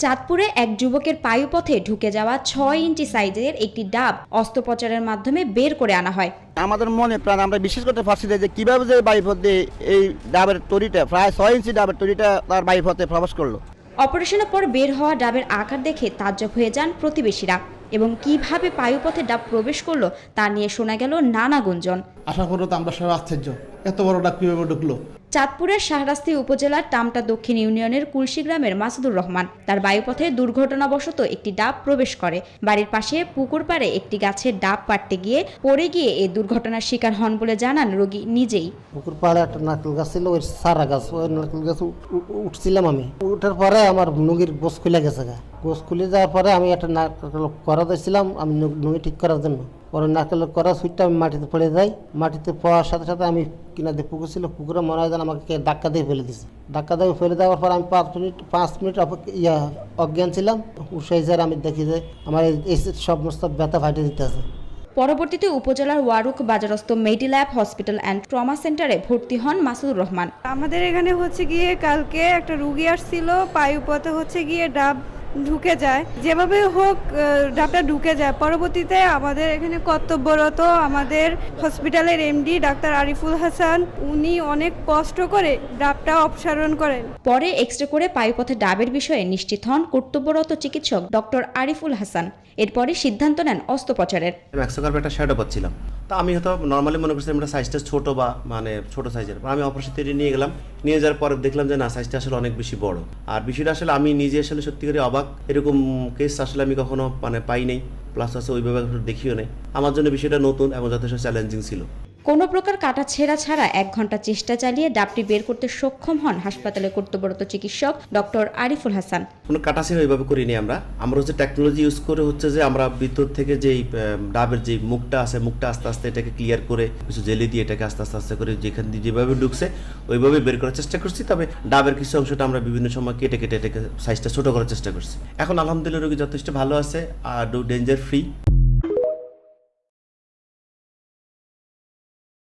চাঁদপুরে এক যুবকের পায়ুপথে ঢুকে যাওয়া ৬ ইঞ্চি সাইজের একটি ডাব অস্ত্রোপচারের মাধ্যমে বের করে আনা হয়। আমাদের মনে প্রাণ আমরা বিশ্বাস করতে পারছি যে কিভাবে যে বায়ুপথে এই ডাবের তরিটা প্রায় ৬ ইঞ্চি ডাবের তরিটা তার বায়ুপথে প্রবেশ করলো। অপারেশনের পর বের হওয়া ডাবের আকার দেখে তাজ্জব হয়ে যান প্রতিবেশীরা এবং কিভাবে পায়ুপথে ডাব প্রবেশ করলো তা নিয়ে শোনা গেল নানা গুঞ্জন। আশা করো তো আমরা সবাই আশ্চর্য, এত বড় ডাব কিভাবে ঢুকলো। চাঁদপুরের শাহরাস্তি উপজেলার টামটা দক্ষিণ ইউনিয়নের কুলসি গ্রামের মাসুদুর রহমান তার বায়ুপথে দুর্ঘটনাবশত একটি ডাব প্রবেশ করে। বাড়ির পাশে পুকুর পাড়ে একটি গাছের ডাব পাড়তে গিয়ে পড়ে গিয়ে এই দুর্ঘটনার শিকার হন বলে জানান রোগী নিজেই। পুকুর পাড়ে একটা নারকেল গাছ ছিল, ওই সারা গাছ, ওই নারকেল গাছ উঠছিলাম আমি। উঠার পরে আমার নুগির গোস খুলে গেছে, গোস খুলে যাওয়ার পরে আমি একটা নারকেল করা দিয়েছিলাম আমি নুগি ঠিক করার জন্য। পরে নারকেল করা সুইটটা আমি মাটিতে পড়ে যাই। মাটিতে পড়ার সাথে সাথে আমি কিনা দিয়ে পুকুর ছিল, পুকুরে মনে হয় যেন আমাকে ধাক্কা দিয়ে ফেলে দিয়েছে। ধাক্কা দিয়ে ফেলে দেওয়ার পর আমি 5 মিনিট অজ্ঞান ছিলাম। উৎসাহী স্যার আমি দেখি যে আমার এই সমস্ত ব্যথা ফাটে দিতে আছে। পরবর্তীতে উপজেলার ওয়ারুক বাজারস্থ মেডিল্যাব হসপিটাল অ্যান্ড ট্রমা সেন্টারে ভর্তি হন মাসুদুর রহমান। আমাদের এখানে গিয়ে কালকে একটা রুগী আসছিল, পায়ুপথে গিয়ে ডাব ঢুকে যায়, যেভাবে হোক ডাবটা ঢুকে যায়। পরবর্তীতে আমাদের এখানে কর্তব্যরত আমাদের হসপিটালের এমডি ডাক্তার আরিফুল হাসান, উনি অনেক কষ্ট করে ডাবটা অপসারণ করেন। পরে এক্সরে করে পায়ুপথে ডাবের বিষয়ে নিশ্চিত হন কর্তব্যরত চিকিৎসক ডক্টর আরিফুল হাসান। এরপরে সিদ্ধান্ত নেন অস্ত্রোপচারের। একটা শ্যাডো পাচ্ছিলাম, তা আমি হয়তো নর্মালি মনে করছিলাম এটা সাইজটা ছোট বা মানে ছোট সাইজের। আমি অপারেশন থিয়েটারে নিয়ে গেলাম, নিয়ে যাওয়ার পরে দেখলাম যে না, সাইজটা আসলে অনেক বেশি বড়। আর বিষয়টা আসলে আমি নিজে আসলে সত্যি করে অবাক, এরকম কেস আসলে আমি কখনো পাই নাই, প্লাস আছে ওইভাবে দেখিও নাই। আমার জন্য বিষয়টা নতুন এবং যথেষ্ট চ্যালেঞ্জিং ছিল। কোনো প্রকার কাটা ছেঁড়া ছাড়া 1 ঘন্টা চেষ্টা চালিয়ে ডাবটি বের করতে সক্ষম হন হাসপাতালে কর্তব্যরত চিকিৎসক ডক্টর আরিফুল হাসান। কোনো কাটা ছেঁড়া ওইভাবে করিনি আমরা হচ্ছে টেকনোলজি ইউজ করে হচ্ছে যে আমরা ভিতর থেকে যেই ডাবের যে মুখটা আছে, মুখটা আস্তে আস্তে এটাকে ক্লিয়ার করে কিছু জেলি দিয়ে এটাকে আস্তে আস্তে করে যেখান দিয়ে যেভাবে ঢুকছে ওইভাবে বের করার চেষ্টা করছি। তবে ডাবের কিছু অংশটা আমরা বিভিন্ন সময় কেটে এটাকে সাইজটা ছোট করার চেষ্টা করছি। এখন আলহামদুলিল্লাহ রোগী যথেষ্ট ভালো আছে আর ডেঞ্জার ফ্রি।